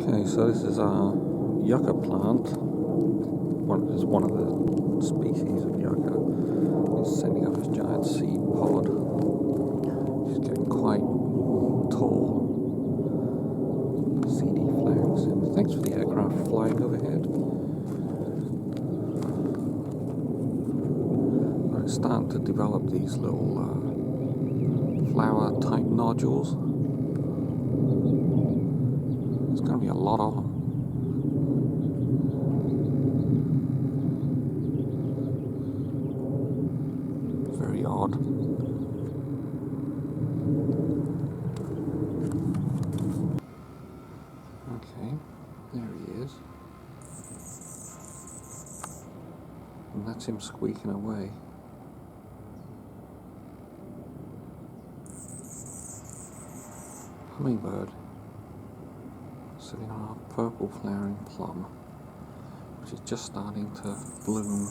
Okay, so this is our yucca plant. Is one of the species of yucca. It's sending up this giant seed pod. It's getting quite tall. Seedy flags. And thanks for the aircraft flying overhead. It's starting to develop these little flower-type nodules. There's going to be a lot of them. Very odd. Okay, there he is. And that's him squeaking away. Hummingbird sitting on a purple flowering plum, which is just starting to bloom.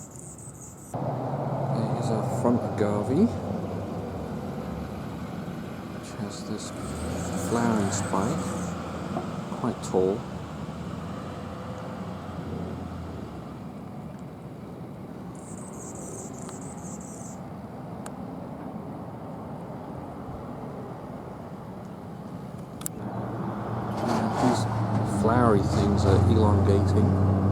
There's our front agave, which has this flowering spike, quite tall. These flowery things are elongating.